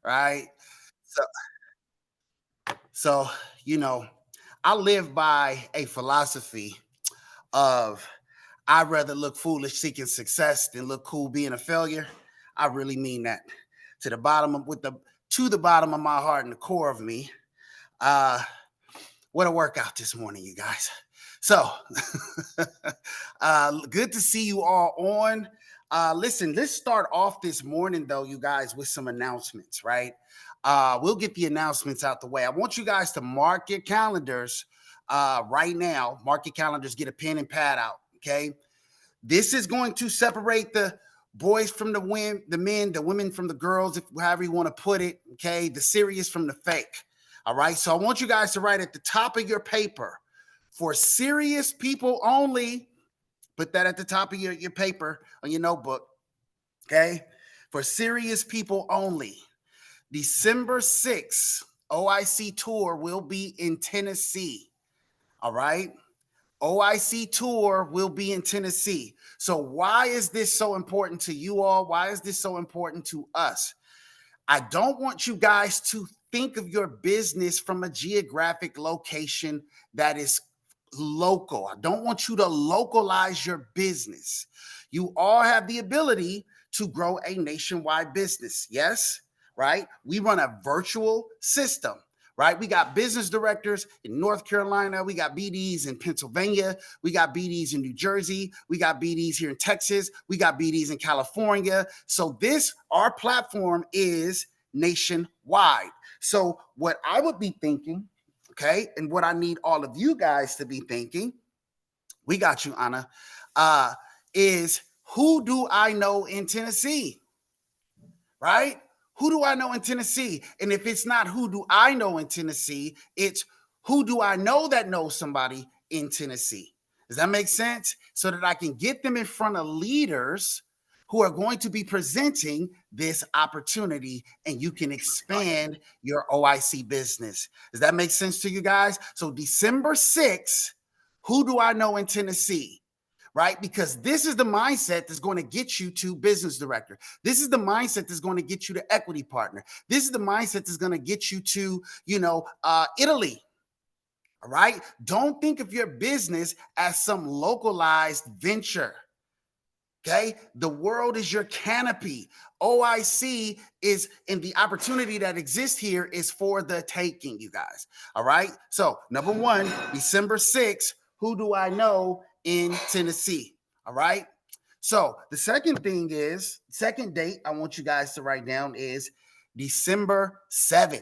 right? So, so, you know, I live by a philosophy of I'd rather look foolish seeking success than look cool being a failure. I really mean that to the bottom of my heart and the core of me. Uh, what a workout this morning, you guys. So, good to see you all on. Listen, let's start off this morning, though, you guys, with some announcements, right? We'll get the announcements out the way. I want you guys to mark your calendars right now. Mark your calendars, get a pen and pad out, okay? This is going to separate the boys from the men, the women from the girls, if however you want to put it, okay? The serious from the fake. All right. So I want you guys to write at the top of your paper for serious people only. Put that at the top of your paper on your notebook. Okay. For serious people only. December 6th, OIC tour will be in Tennessee. All right. OIC tour will be in Tennessee. So why is this so important to you all? Why is this so important to us? I don't want you guys to think of your business from a geographic location that is local. I don't want you to localize your business. You all have the ability to grow a nationwide business. Yes, right? We run a virtual system. Right? We got business directors in North Carolina. We got BDs in Pennsylvania. We got BDs in New Jersey. We got BDs here in Texas. We got BDs in California. So our platform is nationwide. So what I would be thinking, okay, and what I need all of you guys to be thinking, we got you, Anna, is who do I know in Tennessee? Right? Who do I know in Tennessee? And if it's not who do I know in Tennessee, it's who do I know that knows somebody in Tennessee? Does that make sense? So that I can get them in front of leaders who are going to be presenting this opportunity and you can expand your OIC business. Does that make sense to you guys? So December 6th, who do I know in Tennessee? Right? Because this is the mindset that's going to get you to business director. This is the mindset that's going to get you to equity partner. This is the mindset that's going to get you to, Italy. All right. Don't think of your business as some localized venture. Okay. The world is your canopy. OIC is, and the opportunity that exists here is for the taking, you guys. All right. So, number one, December 6th, who do I know in Tennessee? All right. So, the second date I want you guys to write down is December 7th.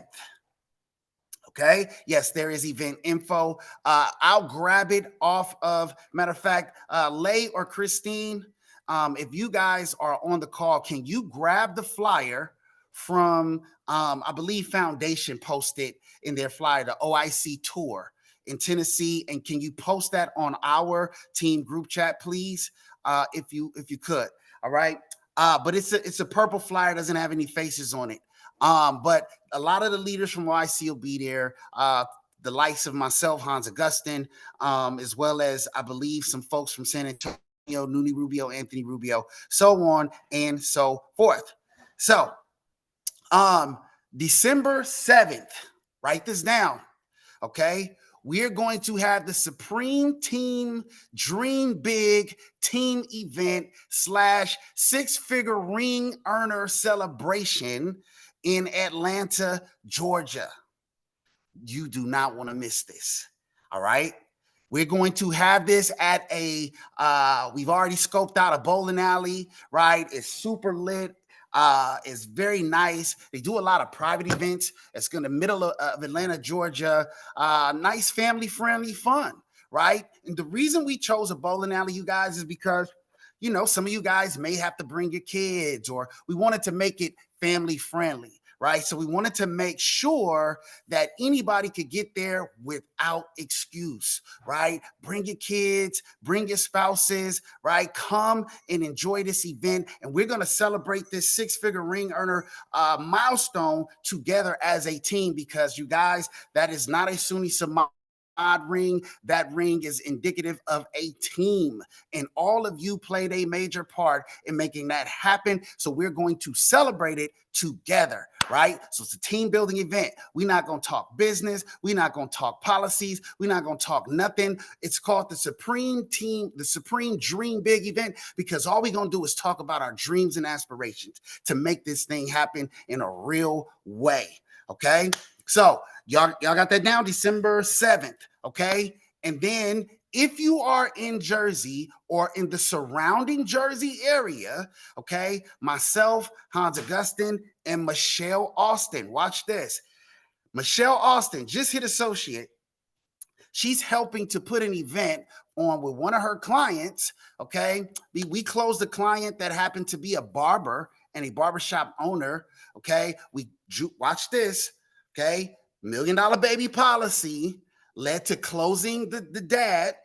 Okay. Yes, there is event info. I'll grab it off of, matter of fact, Lay or Christine, if you guys are on the call, can you grab the flyer from, I believe Foundation posted in their flyer, the OIC tour in Tennessee, and can you post that on our team group chat, please, if you could? All right. But it's a purple flyer, doesn't have any faces on it. But a lot of the leaders from OIC will be there. The likes of myself, Hans Augustin, as well as I believe some folks from San Antonio, Nuni Rubio, Anthony Rubio, so on and so forth. So, December 7th, write this down, okay? We're going to have the Supreme Team Dream Big Team Event / 6-figure ring earner celebration in Atlanta, Georgia. You do not want to miss this, all right? We're going to have this at we've already scoped out a bowling alley, right? It's super lit. It's very nice. They do a lot of private events. It's in the middle of Atlanta, Georgia. Nice family-friendly fun, right? And the reason we chose a bowling alley, you guys, is because, some of you guys may have to bring your kids, or we wanted to make it family-friendly. Right. So we wanted to make sure that anybody could get there without excuse. Right. Bring your kids, bring your spouses. Right. Come and enjoy this event. And we're going to celebrate this 6-figure ring earner milestone together as a team, because you guys, that is not a Sunni Samad ring. That ring is indicative of a team, and all of you played a major part in making that happen. So we're going to celebrate it together. right? So it's a team building event. We're not going to talk business. We're not going to talk policies. We're not going to talk nothing. It's called the Supreme Dream Big event, because all we're going to do is talk about our dreams and aspirations to make this thing happen in a real way. Okay. So y'all got that down, December 7th. Okay. And then if you are in Jersey or in the surrounding Jersey area, okay, myself, Hans Augustin, and Michelle Austin, watch this. Michelle Austin just hit associate. She's helping to put an event on with one of her clients. Okay. We closed a client that happened to be a barber and a barbershop owner. Okay. Watch this. Okay. $1 million baby policy led to closing the dad.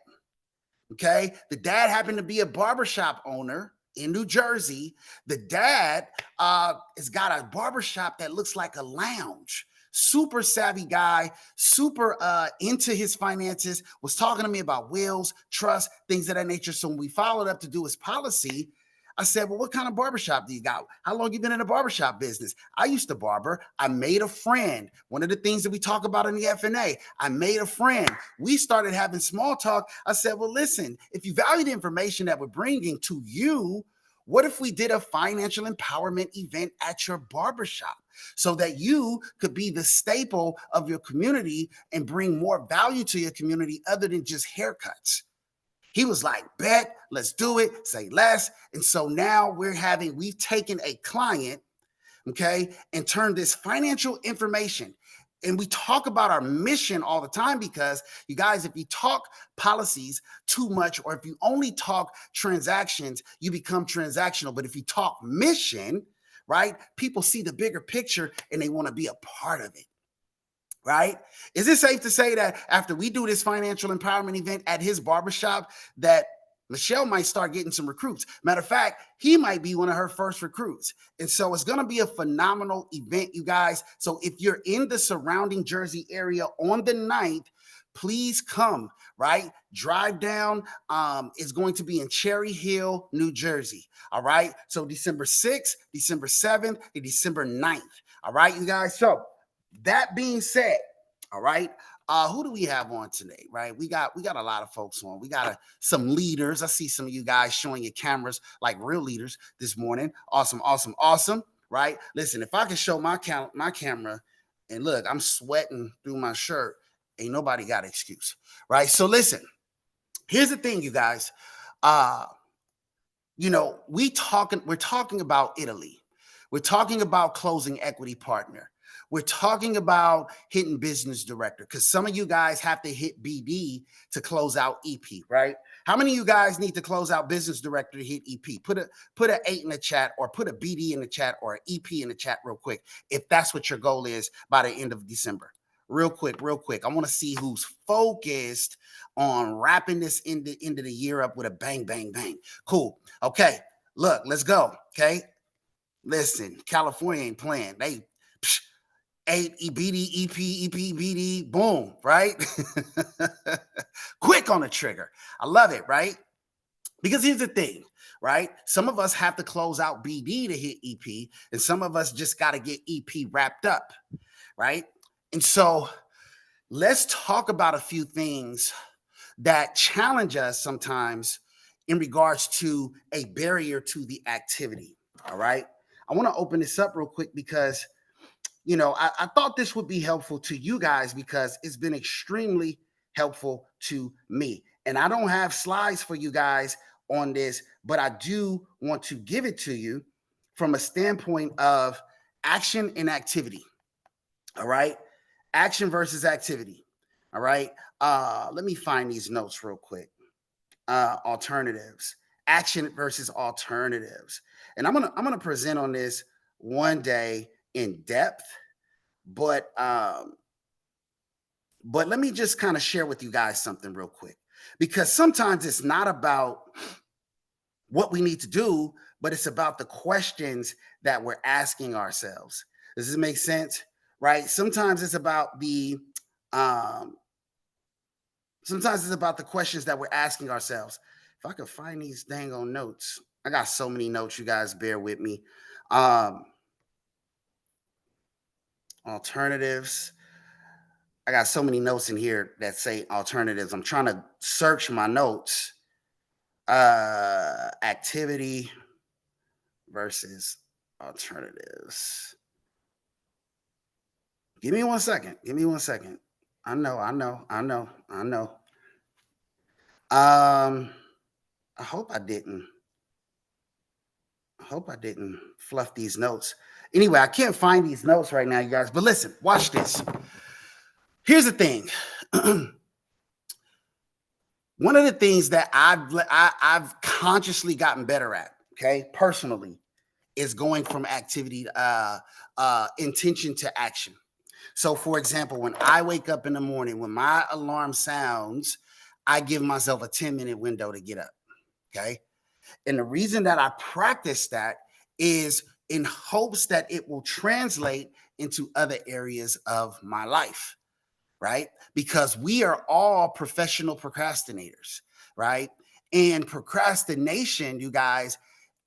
Okay. The dad happened to be a barbershop owner in New Jersey. The dad has got a barbershop that looks like a lounge. Super savvy guy, super into his finances, was talking to me about wills, trust, things of that nature. So when we followed up to do his policy, I said, well, what kind of barbershop do you got? How long you been in the barbershop business? I used to barber. I made a friend. One of the things that we talk about in the FNA, I made a friend. We started having small talk. I said, well, listen, if you value the information that we're bringing to you, what if we did a financial empowerment event at your barbershop so that you could be the staple of your community and bring more value to your community other than just haircuts? He was like, bet, let's do it, say less. And so now we've taken a client, okay, and turned this financial information. And we talk about our mission all the time because, you guys, if you talk policies too much, or if you only talk transactions, you become transactional. But if you talk mission, right, people see the bigger picture and they want to be a part of it. Right? Is it safe to say that after we do this financial empowerment event at his barbershop, that Michelle might start getting some recruits? Matter of fact, he might be one of her first recruits. And so it's going to be a phenomenal event, you guys. So if you're in the surrounding Jersey area on the 9th, please come, right? Drive down. It's going to be in Cherry Hill, New Jersey. All right. So December 6th, December 7th, and December 9th. All right, you guys. So that being said, all right, who do we have on today? Right, we got a lot of folks on. We got some leaders. I see some of you guys showing your cameras like real leaders this morning. Awesome, awesome, awesome. Right, listen, if I can show my camera, and look, I'm sweating through my shirt. Ain't nobody got an excuse, right? So listen, here's the thing, you guys. We're talking about Italy. We're talking about closing equity partner. We're talking about hitting business director, because some of you guys have to hit BD to close out EP, right? How many of you guys need to close out business director to hit EP? Put an 8 in the chat, or put a BD in the chat, or an EP in the chat real quick, if that's what your goal is by the end of December. Real quick. I want to see who's focused on wrapping this end of the year up with a bang, bang, bang. Cool. Okay. Look, let's go. Okay. Listen, California ain't playing. They 8 BD, EP, BD, boom, right? Quick on the trigger. I love it, right? Because here's the thing, right? Some of us have to close out BD to hit EP, and some of us just got to get EP wrapped up, right? And so let's talk about a few things that challenge us sometimes in regards to a barrier to the activity, all right? I want to open this up real quick because I thought this would be helpful to you guys, because it's been extremely helpful to me. And I don't have slides for you guys on this, but I do want to give it to you from a standpoint of action and activity. All right. Action versus activity. All right. Let me find these notes real quick. Alternatives. Action versus alternatives. And I'm gonna present on this one day in depth, but let me just kind of share with you guys something real quick, because sometimes it's not about what we need to do, but it's about the questions that we're asking ourselves. Does this make sense? Right? Sometimes it's about the questions that we're asking ourselves. If I could find these dang on notes, I got so many notes, you guys bear with me. Alternatives. I got so many notes in here that say alternatives. I'm trying to search my notes. Activity versus alternatives. Give me 1 second. Give me 1 second. I know. I hope I didn't. I hope I didn't fluff these notes. Anyway, I can't find these notes right now, you guys. But listen, watch this. Here's the thing. One of the things that I've consciously gotten better at, okay, personally, is going from activity, intention to action. So, for example, when I wake up in the morning, when my alarm sounds, I give myself a 10-minute window to get up. Okay. And the reason that I practice that is in hopes that it will translate into other areas of my life, right? Because we are all professional procrastinators, right? And procrastination, you guys,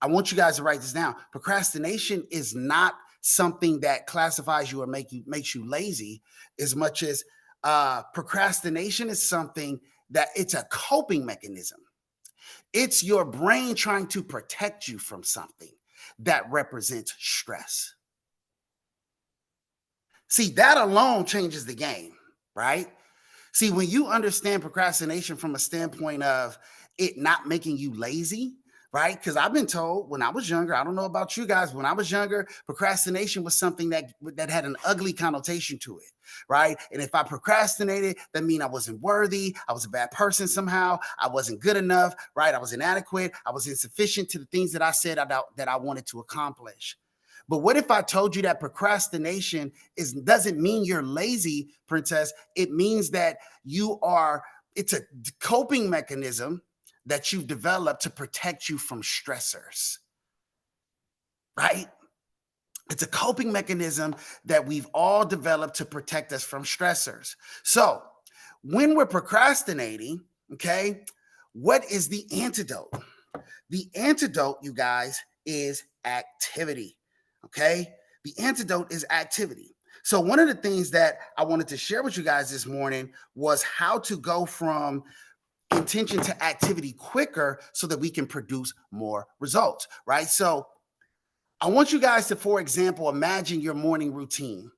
I want you guys to write this down. Procrastination is not something that classifies you or makes you lazy as much as procrastination is something that it's a coping mechanism. It's your brain trying to protect you from something that represents stress. See, that alone changes the game, right? See, when you understand procrastination from a standpoint of it not making you lazy, right? Because I've been told when I was younger, I don't know about you guys, when I was younger, procrastination was something that had an ugly connotation to it, right? And if I procrastinated, that mean I wasn't worthy, I was a bad person somehow, I wasn't good enough, right? I was inadequate, I was insufficient to the things that I said about that I wanted to accomplish. But what if I told you that procrastination doesn't mean you're lazy, princess? It means that it's a coping mechanism that you've developed to protect you from stressors, right? It's a coping mechanism that we've all developed to protect us from stressors. So when we're procrastinating, okay, what is the antidote? The antidote, you guys, is activity. Okay. The antidote is activity. So, one of the things that I wanted to share with you guys this morning was how to go from intention to activity quicker so that we can produce more results, right? So, I want you guys to, for example, imagine your morning routine.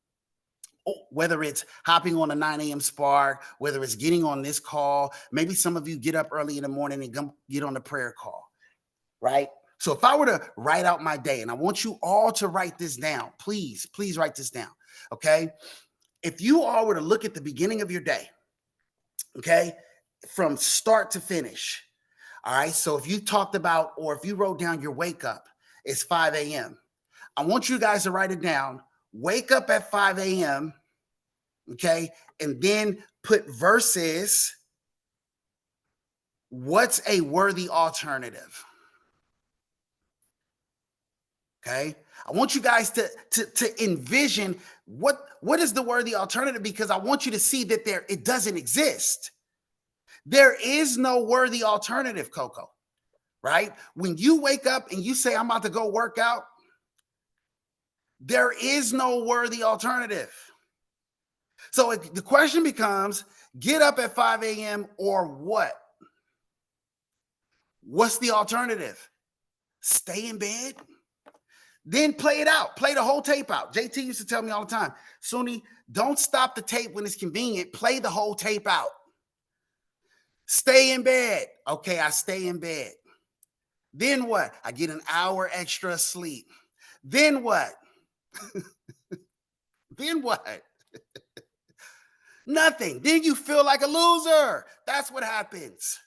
Whether it's hopping on a 9 a.m. spark, whether it's getting on this call, maybe some of you get up early in the morning and get on the prayer call, right? So if I were to write out my day, and I want you all to write this down, please write this down, okay? If you all were to look at the beginning of your day, okay, from start to finish, all right? So if you talked about, or if you wrote down your wake up, it's 5 a.m. I want you guys to write it down. Wake up at 5 a.m., okay? And then put versus what's a worthy alternative. Okay. I want you guys to envision what is the worthy alternative, because I want you to see that it doesn't exist. There is no worthy alternative, Coco. Right? When you wake up and you say, I'm about to go work out, there is no worthy alternative. So the question becomes, get up at 5 a.m. or what? What's the alternative? Stay in bed? Then play it out. Play the whole tape out. JT used to tell me all the time, Suni, don't stop the tape when it's convenient. Play the whole tape out. Stay in bed. Okay, I stay in bed. Then what? I get an hour extra sleep. Then what? Then what? Nothing. Then you feel like a loser. That's what happens.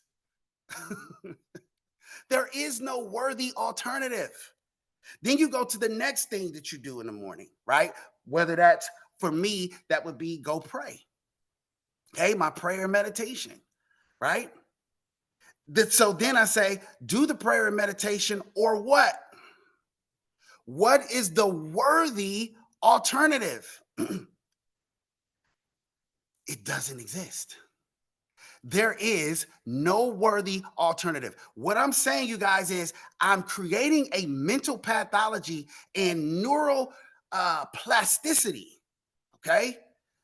There is no worthy alternative. Then you go to the next thing that you do in the morning, right? Whether that's, for me, that would be go pray. Okay, my prayer and meditation, right? So then I say, do the prayer and meditation or what? What is the worthy alternative? It doesn't exist. There is no worthy alternative. What I'm saying, you guys, is I'm creating a mental pathology and neural plasticity Okay.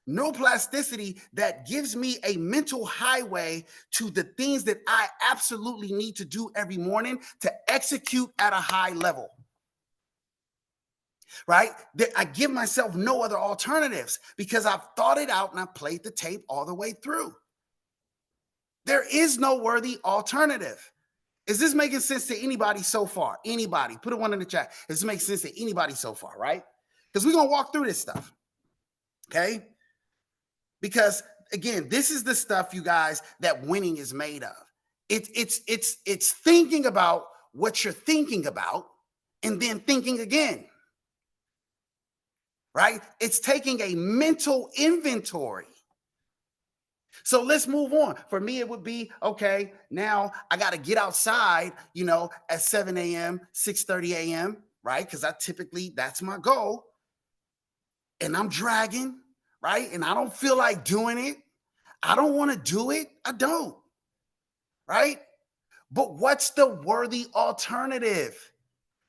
Neuroplasticity that gives me a mental highway to the things that I absolutely need to do every morning to execute at a high level. Right? That I give myself no other alternatives because I've thought it out and I've played the tape all the way through. There is no worthy alternative. Is this making sense to anybody so far? Anybody? Put a one in the chat. Does this make sense to anybody so far, right? Because we're going to walk through this stuff. Okay? Because again, this is the stuff, you guys, that winning is made of. It's thinking about what you're thinking about and then thinking again. Right? It's taking a mental inventory. So let's move on. For me, it would be okay. Now I got to get outside, at 7 a.m., 6:30 a.m., right? Because that's my goal. And I'm dragging, right? And I don't feel like doing it. I don't want to do it. I don't, right? But what's the worthy alternative?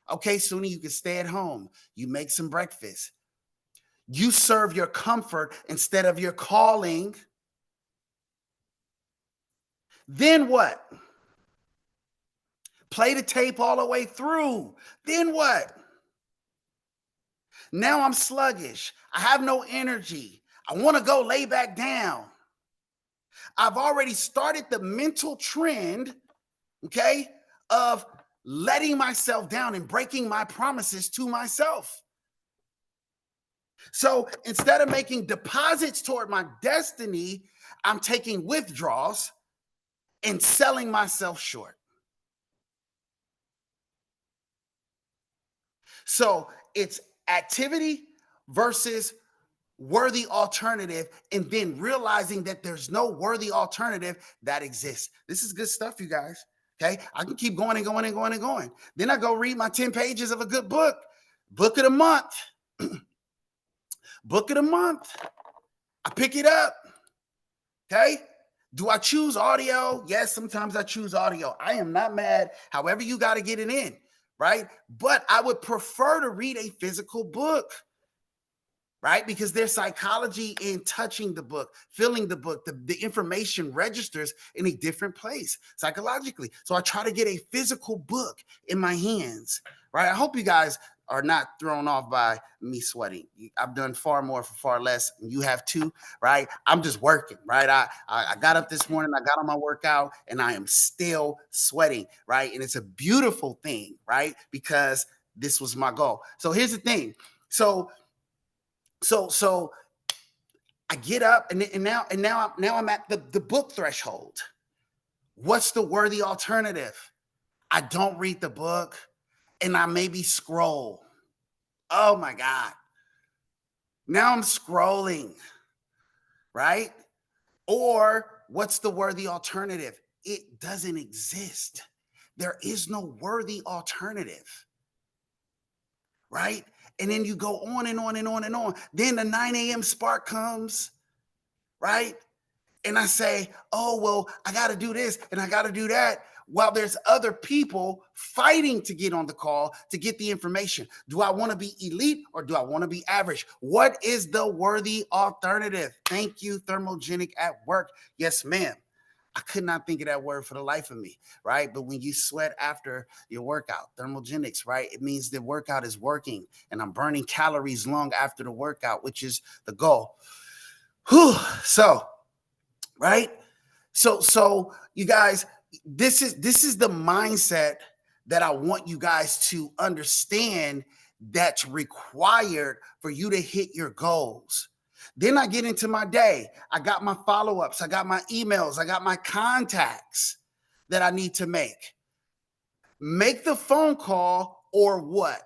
Okay, Suni, you can stay at home. You make some breakfast. You serve your comfort instead of your calling. Then what? Play the tape all the way through. Then what? Now I'm sluggish. I have no energy. I want to go lay back down. I've already started the mental trend, okay, of letting myself down and breaking my promises to myself. So instead of making deposits toward my destiny, I'm taking withdrawals and selling myself short. So it's activity versus worthy alternative, and then realizing that there's no worthy alternative that exists. This is good stuff, you guys. Okay. I can keep going and going and going and going. Then I go read my 10 pages of a good book. Book of the month. Book of the month. I pick it up. Okay. Do I choose audio? Yes, sometimes I choose audio. I am not mad. However, you got to get it in, right? But I would prefer to read a physical book, right? Because there's psychology in touching the book, feeling the book. The information registers in a different place psychologically. So I try to get a physical book in my hands, right? I hope you guys are not thrown off by me sweating. I've done far more for far less. And you have too, right? I'm just working, right? I got up this morning, I got on my workout, and I am still sweating, right? And it's a beautiful thing, right? Because this was my goal. So here's the thing. So I get up and now I'm at the book threshold. What's the worthy alternative? I don't read the book and I maybe scroll. Oh my God. Now I'm scrolling, right? Or what's the worthy alternative? It doesn't exist. There is no worthy alternative, right? And then you go on and on and on and on. Then the 9 a.m. spark comes, right? And I say, oh, well, I got to do this and I got to do that. While there's other people fighting to get on the call to get the information. Do I want to be elite or do I want to be average? What is the worthy alternative? Thank you, thermogenic at work. Yes, ma'am. I could not think of that word for the life of me, right? But when you sweat after your workout, thermogenics, right? It means the workout is working and I'm burning calories long after the workout, which is the goal. Whew. So, right? So you guys, this is the mindset that I want you guys to understand that's required for you to hit your goals. Then I get into my day. I got my follow-ups, I got my emails, I got my contacts that I need to make. Make the phone call or what?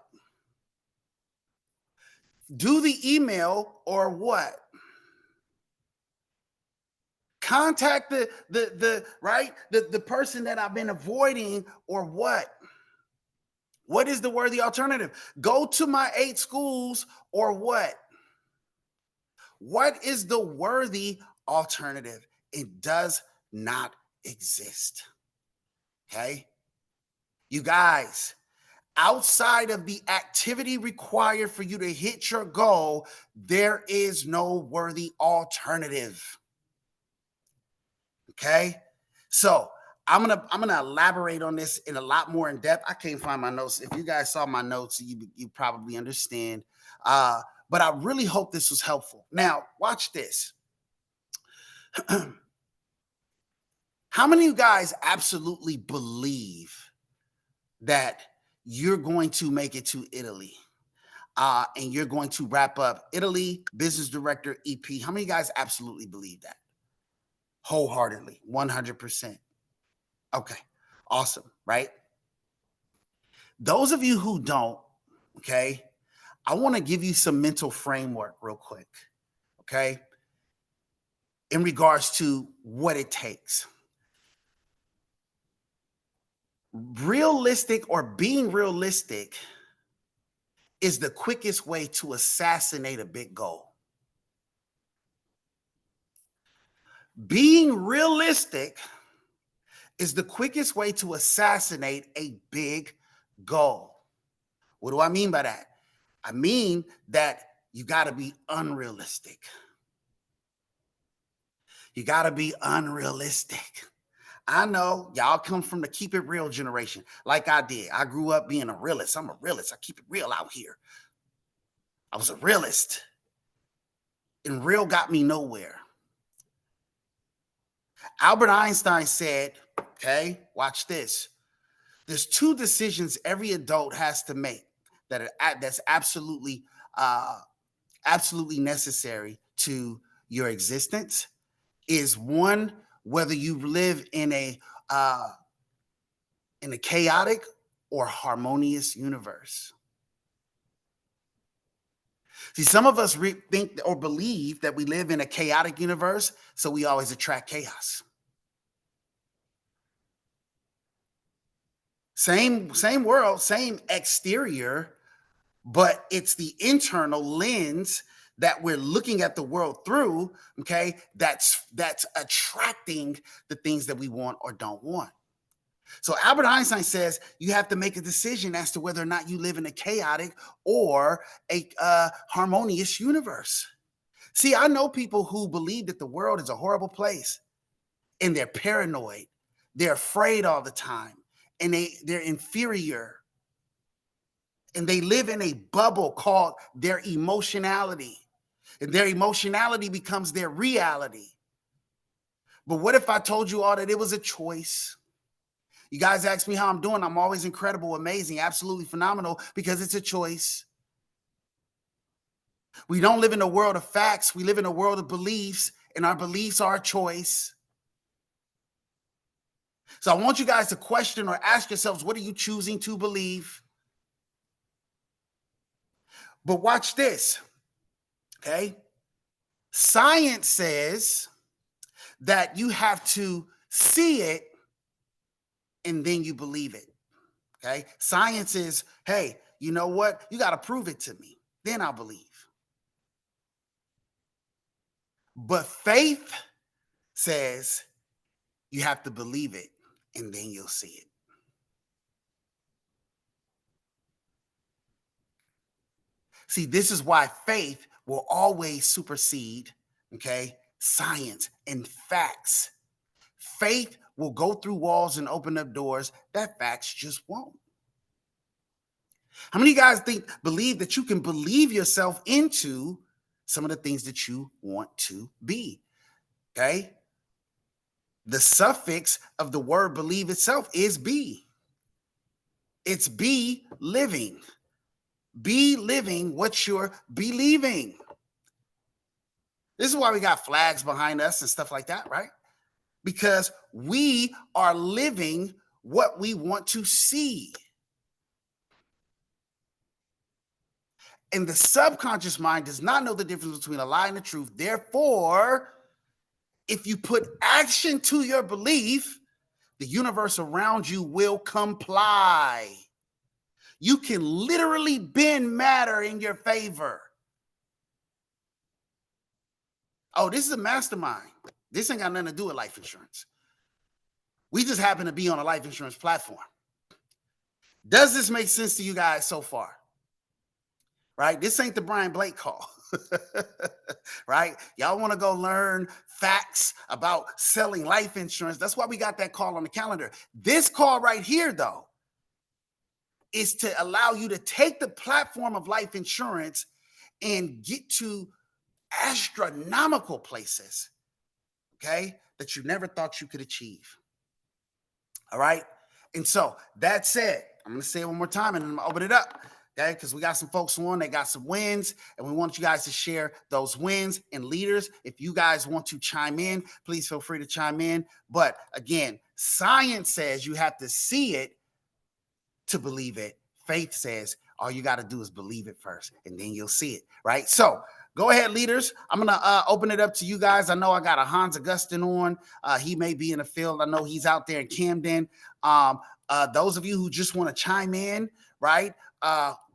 Do the email or what? Contact the right the person that I've been avoiding or what? What is the worthy alternative? Go to my 8 schools or what? What is the worthy alternative? It does not exist. Okay? You guys, outside of the activity required for you to hit your goal, there is no worthy alternative. Okay. So I'm gonna elaborate on this in a lot more in depth. I can't find my notes. If you guys saw my notes, you probably understand. But I really hope this was helpful. Now, watch this. How many of you guys absolutely believe that you're going to make it to Italy? And you're going to wrap up Italy Business Director EP. How many of you guys absolutely believe that? Wholeheartedly, 100%. Okay, awesome, right? Those of you who don't, okay, I want to give you some mental framework real quick, okay, in regards to what it takes. Realistic or being realistic is the quickest way to assassinate a big goal. Being realistic is the quickest way to assassinate a big goal. What do I mean by that? I mean that you got to be unrealistic. You got to be unrealistic. I know y'all come from the keep it real generation, like I did. I grew up being a realist. I'm a realist. I keep it real out here. I was a realist, and real got me nowhere. Albert Einstein said, okay, watch this. There's two decisions every adult has to make that's absolutely necessary to your existence. Is one, whether you live in a chaotic or harmonious universe. See, some of us think or believe that we live in a chaotic universe, so we always attract chaos. Same world, same exterior, but it's the internal lens that we're looking at the world through, okay, that's attracting the things that we want or don't want. So Albert Einstein says you have to make a decision as to whether or not you live in a chaotic or a harmonious universe. See, I know people who believe that the world is a horrible place, and they're paranoid. They're afraid all the time, and they're inferior. And they live in a bubble called their emotionality. And their emotionality becomes their reality. But what if I told you all that it was a choice? You guys ask me how I'm doing. I'm always incredible, amazing, absolutely phenomenal, because it's a choice. We don't live in a world of facts. We live in a world of beliefs, and our beliefs are a choice. So I want you guys to question or ask yourselves, what are you choosing to believe? But watch this, okay? Science says that you have to see it and then you believe it, okay? Science is, hey, you know what? You got to prove it to me. Then I'll believe. But faith says you have to believe it and then you'll see it. See, this is why faith will always supersede, okay, science and facts. Faith will go through walls and open up doors that facts just won't. How many of you guys believe that you can believe yourself into some of the things that you want to be? Okay. The suffix of the word believe itself is be. It's be living. Be living what you're believing. This is why we got flags behind us and stuff like that, right? Because we are living what we want to see. And the subconscious mind does not know the difference between a lie and the truth. Therefore, if you put action to your belief, the universe around you will comply. You can literally bend matter in your favor. Oh, this is a mastermind. This ain't got nothing to do with life insurance. We just happen to be on a life insurance platform. Does this make sense to you guys so far? Right? This ain't the Brian Blake call. Right? Y'all want to go learn facts about selling life insurance. That's why we got that call on the calendar. This call right here, though, is to allow you to take the platform of life insurance and get to astronomical places, okay, that you never thought you could achieve. All right. And so that said, I'm going to say it one more time and I'm going to open it up. Okay. Because we got some folks on, they got some wins, and we want you guys to share those wins. And leaders, if you guys want to chime in, please feel free to chime in. But again, science says you have to see it to believe it. Faith says all you got to do is believe it first, and then you'll see it. Right. So go ahead, leaders. I'm going to open it up to you guys. I know I got a Hans Augustin on. He may be in the field. I know he's out there in Camden. Those of you who just want to chime in, right?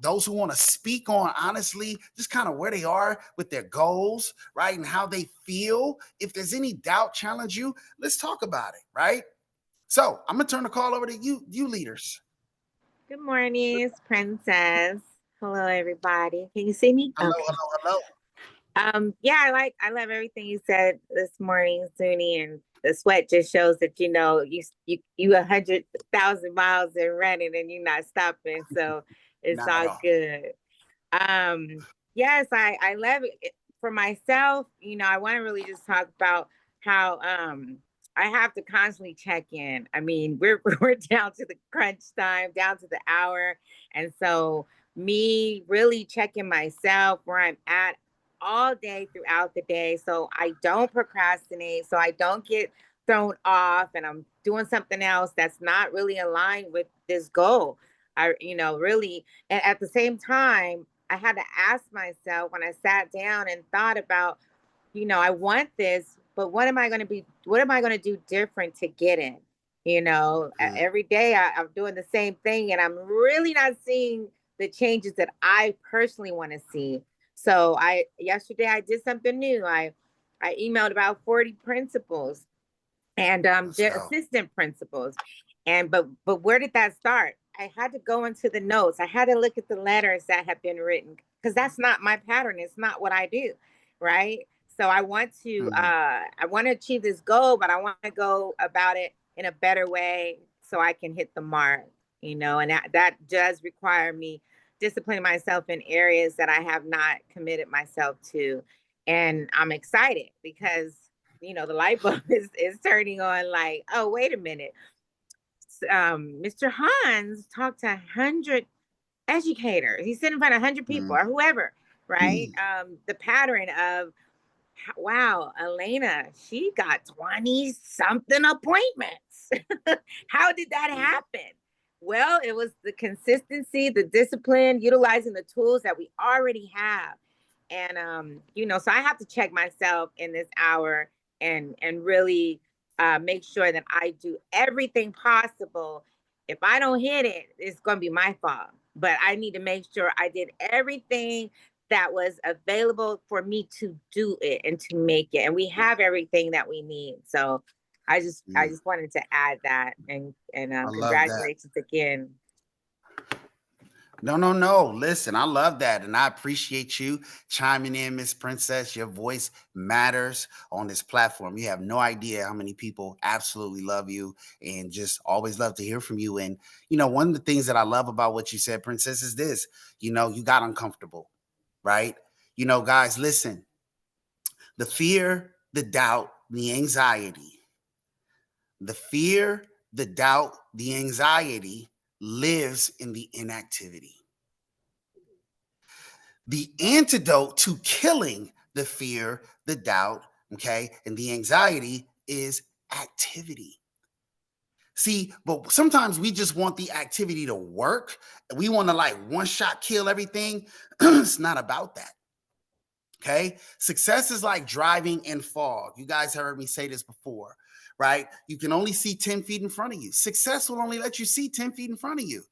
Those who want to speak on, honestly, just kind of where they are with their goals, right? And how they feel. If there's any doubt, challenge you, let's talk about it, right? So I'm going to turn the call over to you leaders. Good morning, it's Princess. Hello, everybody. Can you see me? Hello, Okay. hello, hello. Yeah, I love everything you said this morning, Suni, and the sweat just shows that you 100,000 miles and running and you're not stopping, so it's Not at all all. good. Yes, I love it. For myself. I want to really just talk about how I have to constantly check in. I mean, we're down to the crunch time, down to the hour, and so me really checking myself where I'm at all day throughout the day, so I don't procrastinate, so I don't get thrown off, and I'm doing something else that's not really aligned with this goal. Really, and at the same time, I had to ask myself when I sat down and thought about, I want this, but what am I going to do different to get in? Every day I'm doing the same thing and I'm really not seeing the changes that I personally want to see. So yesterday I did something new. I emailed about 40 principals and their assistant principals. But where did that start? I had to go into the notes. I had to look at the letters that have been written because that's not my pattern. It's not what I do, right? So I want to achieve this goal, but I want to go about it in a better way so I can hit the mark, and that does require me disciplining myself in areas that I have not committed myself to. And I'm excited because the light bulb is turning on, like, oh, wait a minute. Mr. Hans talked to 100 educators. He's sitting in front of 100 people or whoever, right? The pattern of, wow, Elena, she got 20 something appointments. How did that happen? Well, it was the consistency, the discipline, utilizing the tools that we already have. And so I have to check myself in this hour and really make sure that I do everything possible. If I don't hit it, it's going to be my fault. But I need to make sure I did everything that was available for me to do it and to make it. And we have everything that we need. So I just wanted to add that and congratulations again. No. Listen, I love that. And I appreciate you chiming in, Miss Princess. Your voice matters on this platform. You have no idea how many people absolutely love you and just always love to hear from you. And, one of the things that I love about what you said, Princess, is this, you got uncomfortable, right? Guys, listen, the fear, the doubt, the anxiety, the doubt, the anxiety lives in the inactivity. The antidote to killing the fear, the doubt, okay, and the anxiety is activity. See, but sometimes we just want the activity to work. We want to like one shot kill everything. It's not about that. Okay. Success is like driving in fog. You guys heard me say this before, right? You can only see 10 feet in front of you. Success will only let you see 10 feet in front of you.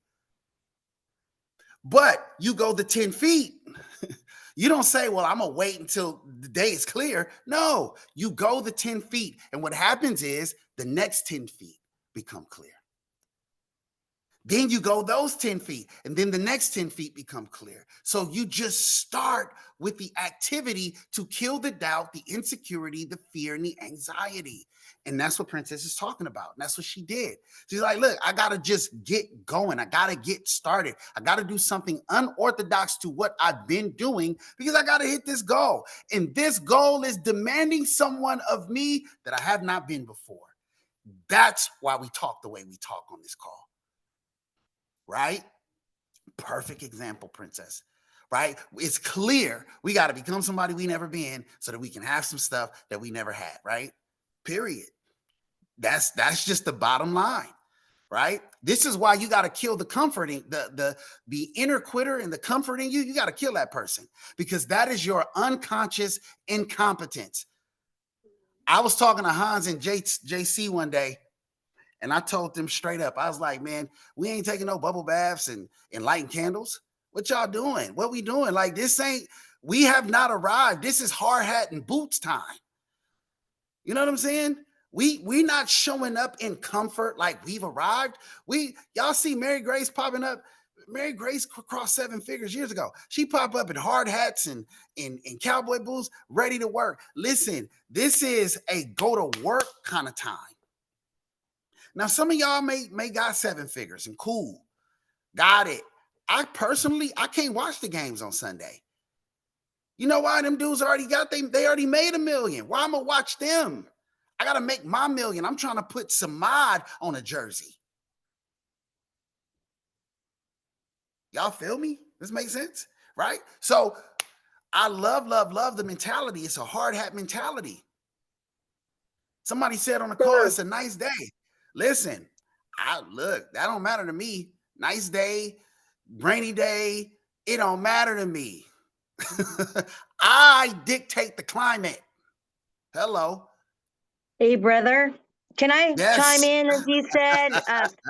But you go the 10 feet. You don't say, well, I'm going to wait until the day is clear. No, you go the 10 feet. And what happens is the next 10 feet become clear. Then you go those 10 feet, and then the next 10 feet become clear. So you just start with the activity to kill the doubt, the insecurity, the fear, and the anxiety. And that's what Princess is talking about. And that's what she did. She's like, look, I got to just get going. I got to get started. I got to do something unorthodox to what I've been doing because I got to hit this goal. And this goal is demanding someone of me that I have not been before. That's why we talk the way we talk on this call. Right? Perfect example, Princess. Right? It's clear we got to become somebody we never been so that we can have some stuff that we never had, right? Period. That's just the bottom line, right? This is why you got to kill the comforting, the inner quitter and the comfort in you. You got to kill that person because that is your unconscious incompetence. I was talking to Hans and JC one day, and I told them straight up, I was like, man, we ain't taking no bubble baths and lighting candles. What y'all doing? What we doing? Like, we have not arrived. This is hard hat and boots time. You know what I'm saying? We not showing up in comfort like we've arrived. Y'all see Mary Grace popping up. Mary Grace crossed 7 figures years ago. She popped up in hard hats and in cowboy boots, ready to work. Listen, this is a go to work kind of time. Now, some of y'all may got 7 figures and cool. Got it. I can't watch the games on Sunday. You know why? Them dudes already they already made $1 million. Why I'm gonna watch them? I gotta make my $1 million. I'm trying to put Samad on a jersey. Y'all feel me? This makes sense, right? So I love the mentality. It's a hard hat mentality. Somebody said on the call, it's a nice day. Listen, that don't matter to me. Nice day, rainy day, it don't matter to me. I dictate the climate. Hello. Hey, brother. Can I chime Yes. in, as you said?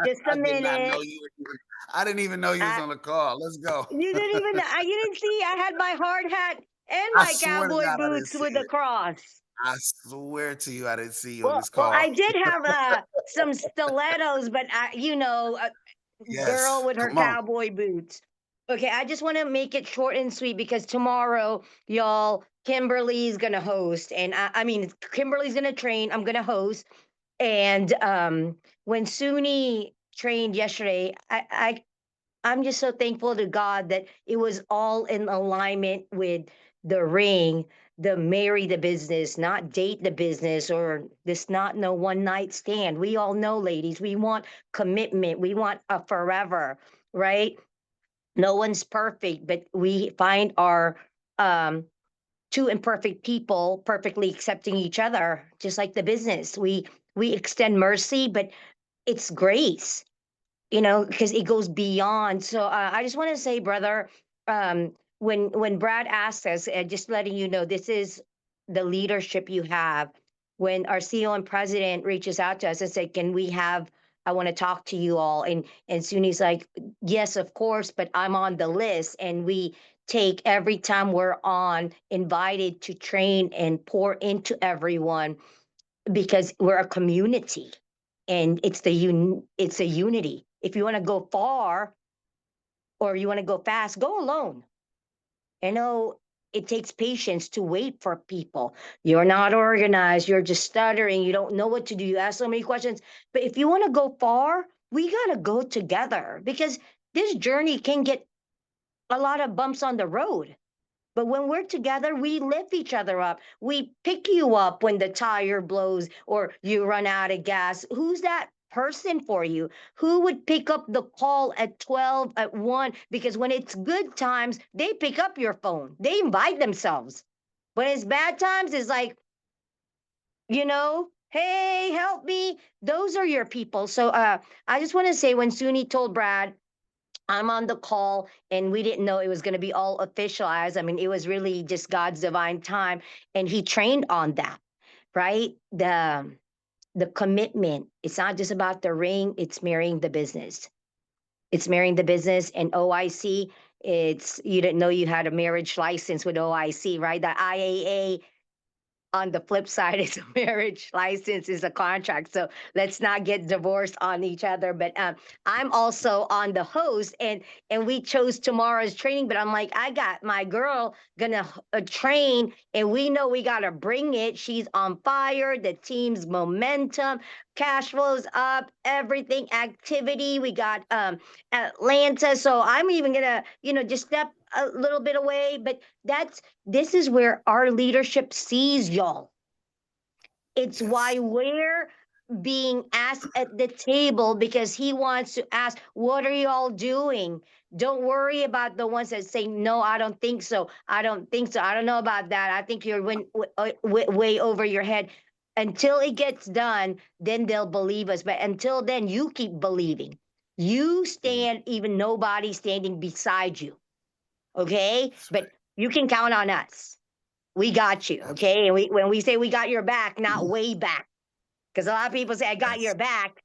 Just I a did not know minute. you were. I didn't even know you was Uh, on the call. Let's go. you didn't see I had my hard hat and I my swear to cowboy God, I didn't boots see with a it. cross. I swear to you, I didn't see you on Well, this call. I did have some stilettos, but girl Yes. with her Come on. cowboy boots. Okay, I just want to make it short and sweet because tomorrow, y'all, Kimberly's gonna host, and I mean, Kimberly's gonna train. I'm gonna host, and when Suni trained yesterday, I'm just so thankful to God that it was all in alignment with the ring, the marry the business, not date the business, or this not no one night stand. We all know, ladies, we want commitment, we want a forever, right? No one's perfect, but we find our um two imperfect people perfectly accepting each other, just like the business. We extend mercy, but it's grace, because it goes beyond. So I just want to say, brother, when Brad asked us, just letting you know, this is the leadership you have. When our CEO and president reaches out to us and said, "Can we have? I want to talk to you all," and Suni's like, "Yes, of course, but I'm on the list," and we take every time we're on invited to train and pour into everyone because we're a community and it's a unity. If you want to go far or you want to go fast, go alone. I know it takes patience to wait for people. You're not organized, you're just stuttering, you don't know what to do, you ask so many questions. But if you want to go far, we got to go together because this journey can get a lot of bumps on the road. But when we're together, we lift each other up. We pick you up when the tire blows or you run out of gas. Who's that person for you? Who would pick up the call at 12, at 1? Because when it's good times, they pick up your phone. They invite themselves. When it's bad times, it's like, hey, help me. Those are your people. So I just want to say when Suni told Brad, I'm on the call and we didn't know it was going to be all officialized. I mean, it was really just God's divine time and he trained on that, right? The commitment. It's not just about the ring, it's marrying the business. It's marrying the business and OIC, it's you didn't know you had a marriage license with OIC, right? The IAA on the flip side, it's a marriage license, is a contract. So let's not get divorced on each other. But I'm also on the host, and we chose tomorrow's training. But I'm like, I got my girl gonna train, and we know we gotta bring it. She's on fire. The team's momentum, cash flows up, everything, activity. We got Atlanta. So I'm even gonna, just step a little bit away. But this is where our leadership sees y'all. It's Yes. why we're being asked at the table, because he wants to ask, what are you all doing? Don't worry about the ones that say, no, I don't think so. I don't think so. I don't know about that. I think you're way over your head. Until it gets done, then they'll believe us. But until then, you keep believing. You Mhm. stand, even nobody standing beside you. Okay. That's But right. you can count on us. We got you. Abs- Okay. And when we say we got your back, not way back, because a lot of people say, I got your Yes. back,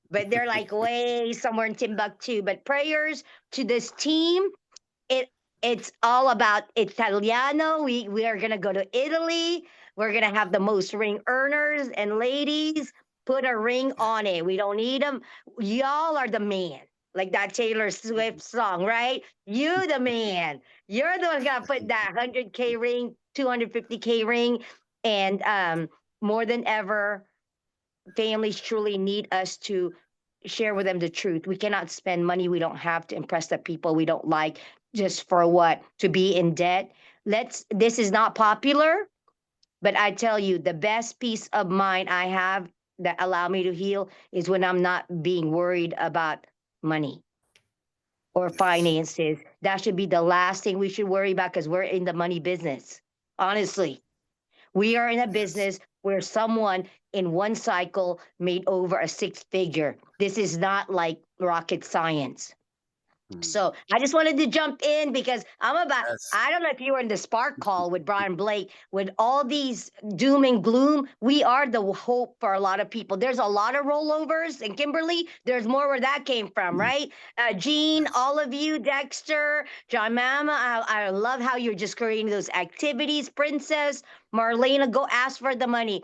but they're like way somewhere in Timbuktu. But prayers to this team. It it's all about Italiano. We are gonna go to Italy. We're gonna have the most ring earners, and ladies, put a ring on it. We don't need them. Y'all are the man. Like that Taylor Swift song, right? You the man. You're the one gonna put that 100K ring, 250K ring, and more than ever, families truly need us to share with them the truth. We cannot spend money we don't have to impress the people we don't like, just for what? To be in debt. This is not popular, but I tell you, the best peace of mind I have that allow me to heal is when I'm not being worried about money or Yes. finances. That should be the last thing we should worry about, because we're in the money business. Honestly, we are in a Yes. business where someone in one cycle made over a six figure. This is not like rocket science. Mm. So I just wanted to jump in because Yes. I don't know if you were in the Spark call with Brian Blake, with all these doom and gloom. We are the hope for a lot of people. There's a lot of rollovers. And Kimberly, there's more where that came from, right? Gene, Yes. all of you, Dexter, John Mama, I love how you're just creating those activities. Princess, Marlena, go ask for the money.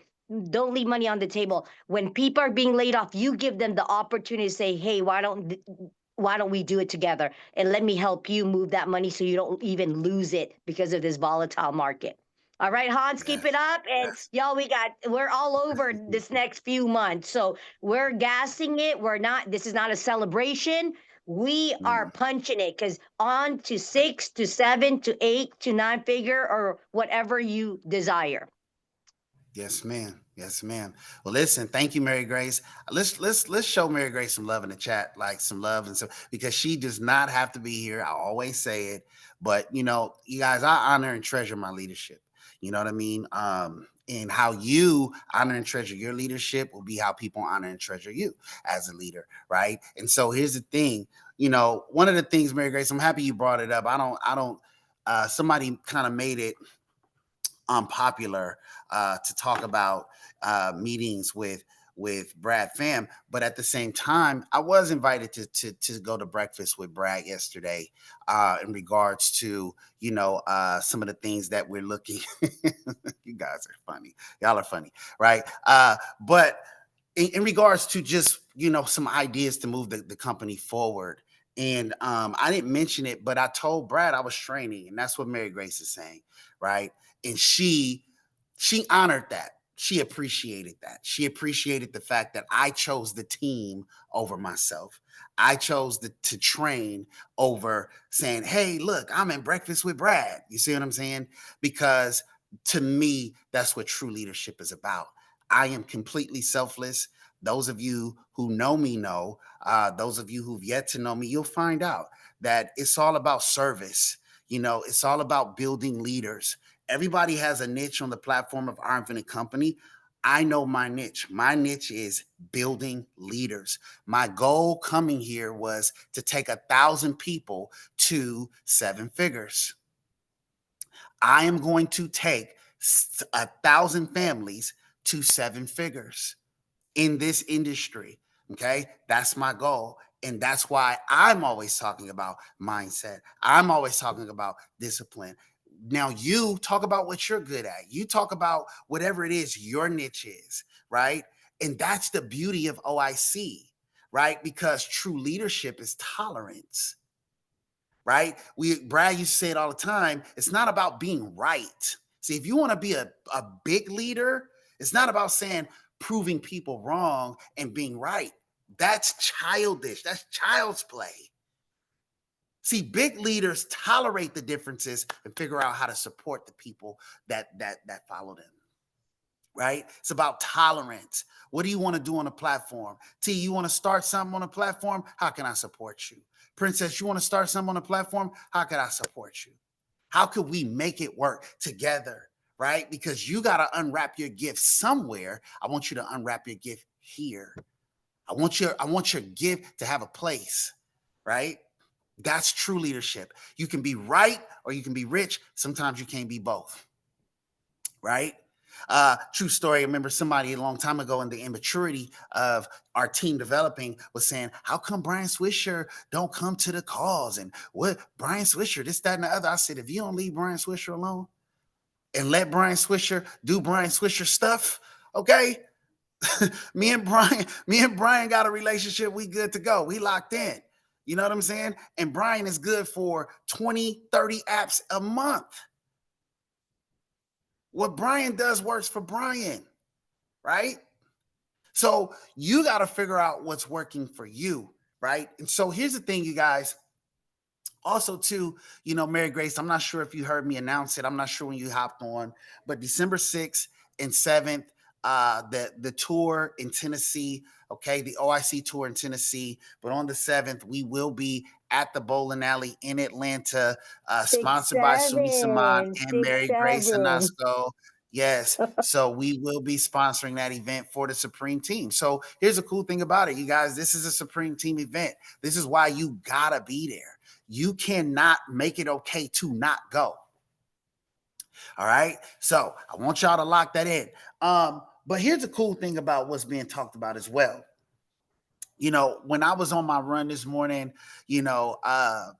Don't leave money on the table. When people are being laid off, you give them the opportunity to say, hey, why don't we do it together, and let me help you move that money so you don't even lose it because of this volatile market. All right, Hans, keep it Yes. up. And Yes. y'all, we're all over this next few months. So we're gassing it. We're not, this is not a celebration. We are Mm. punching it, because on to 6 to 7 to 8 to 9 figure, or whatever you desire. Yes, ma'am. Yes, ma'am. Well, listen, thank you, Mary Grace. Let's show Mary Grace some love in the chat, like some love and stuff, because she does not have to be here. I always say it, but you guys, I honor and treasure my leadership. You know what I mean? And how you honor and treasure your leadership will be how people honor and treasure you as a leader, right? And so here's the thing. One of the things, Mary Grace, I'm happy you brought it up. I don't. Somebody kind of made it unpopular to talk about meetings with Brad Fam, but at the same time, I was invited to go to breakfast with Brad yesterday in regards to some of the things that we're looking. You guys are funny, y'all are funny, right? But in regards to just some ideas to move the company forward. And I didn't mention it, but I told Brad I was training, and that's what Mary Grace is saying, right? And she honored that. She appreciated that. She appreciated the fact that I chose the team over myself. I chose to train over saying, hey, look, I'm in breakfast with Brad. You see what I'm saying? Because to me, that's what true leadership is about. I am completely selfless. Those of you who know me know. Those of you who've yet to know me, you'll find out that it's all about service. It's all about building leaders. Everybody has a niche on the platform of Our Infinite Company. I know my niche. My niche is building leaders. My goal coming here was to take 1,000 people to seven figures. I am going to take 1,000 families to seven figures in this industry. Okay. That's my goal. And that's why I'm always talking about mindset. I'm always talking about discipline. Now you talk about what you're good at. You talk about whatever it is your niche is, right? And that's the beauty of OIC, right? Because true leadership is tolerance, right? Brad used to say it all the time. It's not about being right. See, if you want to be a big leader, it's not about saying proving people wrong and being right. That's childish. That's child's play. See, big leaders tolerate the differences and figure out how to support the people that follow them. Right? It's about tolerance. What do you want to do on a platform? T, you want to start something on a platform? How can I support you? Princess, you want to start something on a platform? How can I support you? How could we make it work together? Right? Because you got to unwrap your gift somewhere. I want you to unwrap your gift here. I want your gift to have a place, right? That's true leadership. You can be right or you can be rich. Sometimes you can't be both, right? True story. I remember somebody a long time ago in the immaturity of our team developing was saying, how come Brian Swisher don't come to the calls? And what Brian Swisher, this, that, and the other. I said, if you don't leave Brian Swisher alone and let Brian Swisher do Brian Swisher stuff, okay? me and Brian got a relationship. We good to go. We locked in. You know what I'm saying? And Brian is good for 20, 30 apps a month. What Brian does works for Brian, right? So you got to figure out what's working for you, right? And so here's the thing, you guys. Also, too, Mary Grace, I'm not sure if you heard me announce it. I'm not sure when you hopped on, but December 6th and 7th, the tour in Tennessee, okay, the OIC tour in Tennessee. But on the 7th, we will be at the bowling alley in Atlanta, Six, sponsored by Sumi Saman seven, and six, Mary Grace seven. Anusco. Yes. So we will be sponsoring that event for the Supreme Team. So here's the cool thing about it, you guys. This is a Supreme Team event. This is why you gotta be there. You cannot make it okay to not go. All right. So I want y'all to lock that in. But here's the cool thing about what's being talked about as well. When I was on my run this morning, I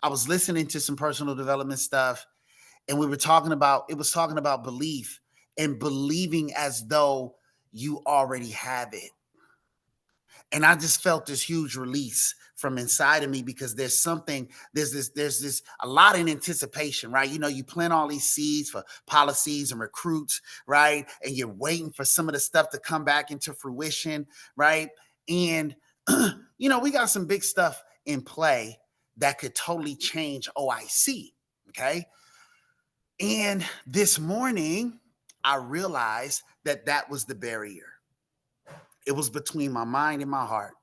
was listening to some personal development stuff, and it was talking about belief and believing as though you already have it. And I just felt this huge release from inside of me because there's a lot in anticipation, right? You plant all these seeds for policies and recruits, right? And you're waiting for some of the stuff to come back into fruition, right? And we got some big stuff in play that could totally change OIC, okay? And this morning, I realized that was the barrier. It was between my mind and my heart.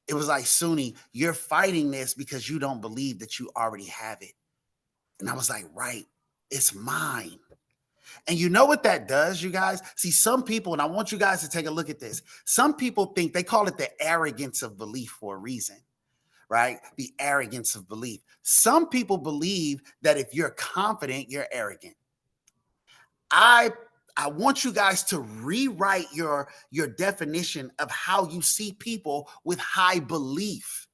It was like, Suni, you're fighting this because you don't believe that you already have it. And I was like, right, it's mine. And you know what that does, you guys? See, some people, and I want you guys to take a look at this. Some people think, they call it the arrogance of belief for a reason, right? The arrogance of belief. Some people believe that if you're confident, you're arrogant. I want you guys to rewrite your definition of how you see people with high belief.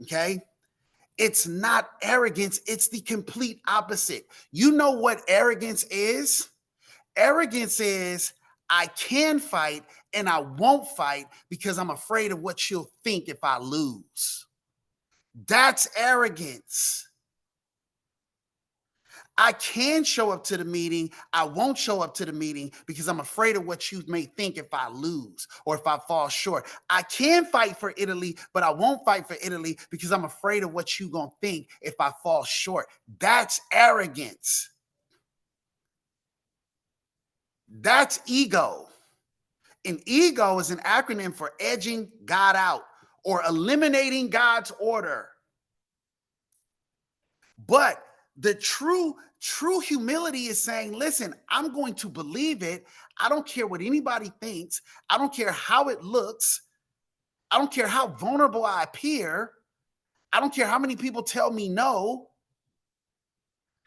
Okay? It's not arrogance, it's the complete opposite. You know what arrogance is? Arrogance is, I can fight and I won't fight because I'm afraid of what you'll think if I lose. That's arrogance. I can show up to the meeting. I won't show up to the meeting because I'm afraid of what you may think if I lose or if I fall short. I can fight for Italy, but I won't fight for Italy because I'm afraid of what you're going to think if I fall short. That's arrogance. That's ego. And ego is an acronym for edging God out or eliminating God's order. But the true humility is saying, listen, I'm going to believe it. I don't care what anybody thinks. I don't care how it looks. I don't care how vulnerable I appear. I don't care how many people tell me no.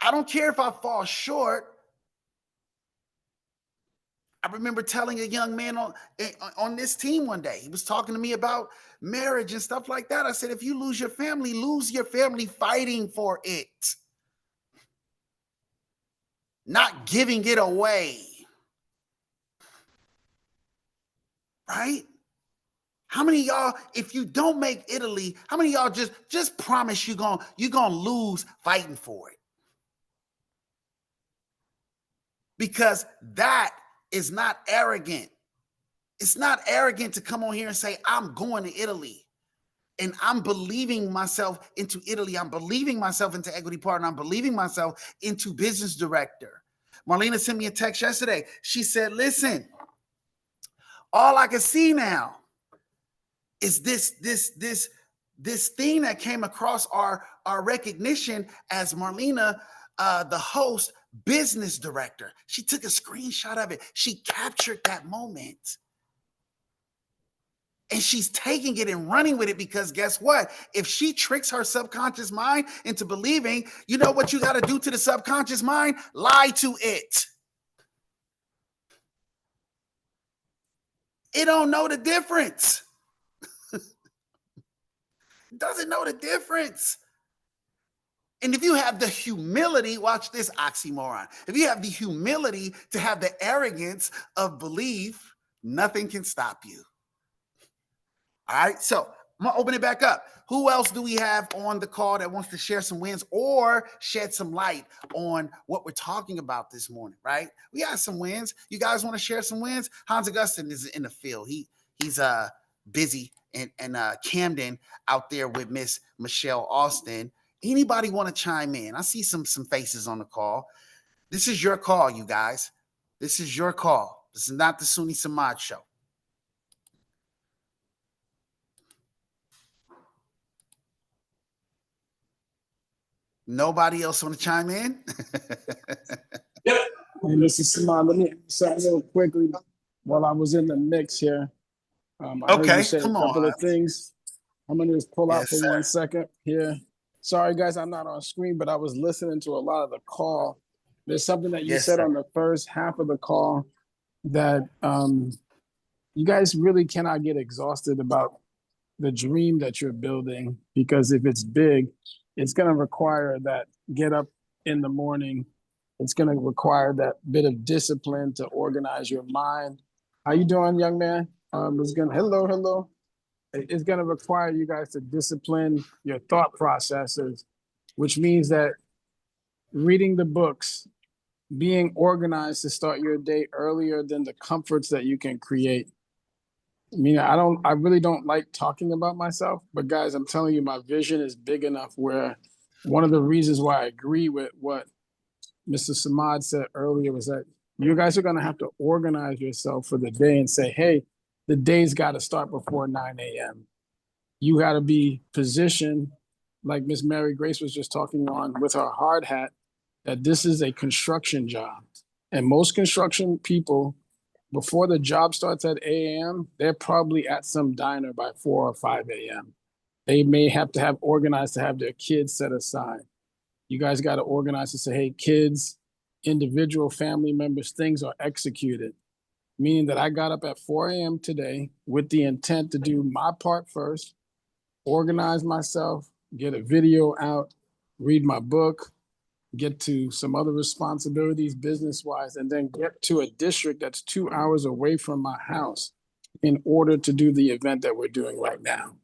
I don't care if I fall short. I remember telling a young man on this team one day, he was talking to me about marriage and stuff like that. I said, if you lose your family fighting for it. not giving it away. Right? How many of y'all, if you don't make Italy, how many of y'all just promise you're gonna lose fighting for it? Because that is not arrogant. It's not arrogant to come on here and say, I'm going to Italy. And I'm believing myself into Italy. I'm believing myself into equity partner. I'm believing myself into business director. Marlena sent me a text yesterday. She said, listen, all I can see now is this thing that came across our recognition as Marlena, the host, business director. She took a screenshot of it. She captured that moment. And she's taking it and running with it because guess what? If she tricks her subconscious mind into believing, you know what you got to do to the subconscious mind? Lie to it. It don't know the difference. It doesn't know the difference. And if you have the humility, watch this oxymoron. If you have the humility to have the arrogance of belief, nothing can stop you. All right, so I'm gonna open it back up. Who else do we have on the call that wants to share some wins or shed some light on what we're talking about this morning? Right, we got some wins. You guys want to share some wins? Hans Augustin is in the field. He's busy in Camden out there with Miss Michelle Austin. Anybody want to chime in? I see some faces on the call. This is your call, you guys. This is your call. This is not the Sunni Samad show. Nobody else want to chime in? Hey, Mr. Simon, let me say real quickly while I was in the mix here. I heard you say a couple of things. I'm going to just pull out for 1 second here. Sorry, guys, I'm not on screen, but I was listening to a lot of the call. There's something that you said on the first half of the call that you guys really cannot get exhausted about the dream that you're building, because if it's big, it's going to require that get up in the morning. It's going to require that bit of discipline to organize your mind. How you doing, young man? Hello. It's going to require you guys to discipline your thought processes, which means that reading the books, being organized to start your day earlier than the comforts that you can create. I mean, I really don't like talking about myself, but guys, I'm telling you, my vision is big enough where one of the reasons why I agree with what Mr. Samad said earlier was that you guys are going to have to organize yourself for the day and say, hey, the day's got to start before 9 a.m. You got to be positioned, like Miss Mary Grace was just talking on with her hard hat, that this is a construction job. And most construction people, before the job starts at 8 a.m., they're probably at some diner by 4 or 5 a.m. They may have to have organized to have their kids set aside. You guys got to organize to say, hey, kids, individual family members, things are executed. Meaning that I got up at 4 a.m. today with the intent to do my part first, organize myself, get a video out, read my book, get to some other responsibilities business-wise, and then get to a district that's 2 hours away from my house in order to do the event that we're doing right now.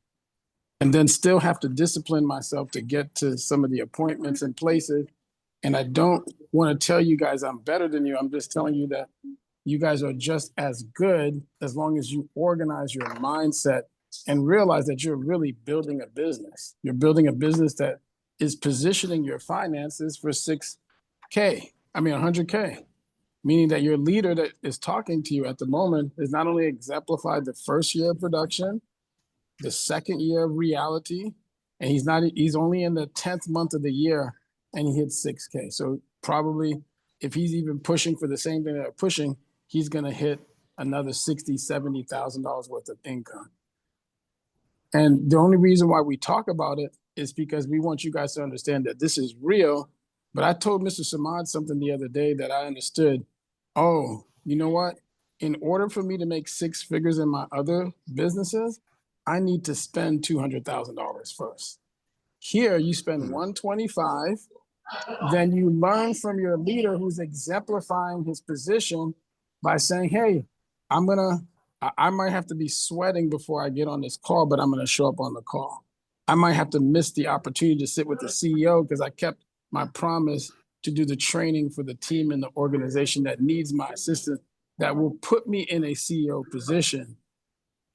And then still have to discipline myself to get to some of the appointments and places. And I don't want to tell you guys I'm better than you. I'm just telling you that you guys are just as good as long as you organize your mindset and realize that you're really building a business. You're building a business that is positioning your finances for 100K, meaning that your leader that is talking to you at the moment is not only exemplified the first year of production, the second year of reality, and he's only in the 10th month of the year and he hit 6K. So probably if he's even pushing for the same thing that I'm pushing, he's going to hit another $60,000, $70,000 worth of income. And the only reason why we talk about it is because we want you guys to understand that this is real. But I told Mr. Samad something the other day that I understood. Oh, you know what? In order for me to make 6 figures in my other businesses, I need to spend $200,000 first. Here, you spend $125 then you learn from your leader who's exemplifying his position by saying, hey, I might have to be sweating before I get on this call, but I'm going to show up on the call. I might have to miss the opportunity to sit with the CEO because I kept my promise to do the training for the team and the organization that needs my assistance that will put me in a CEO position.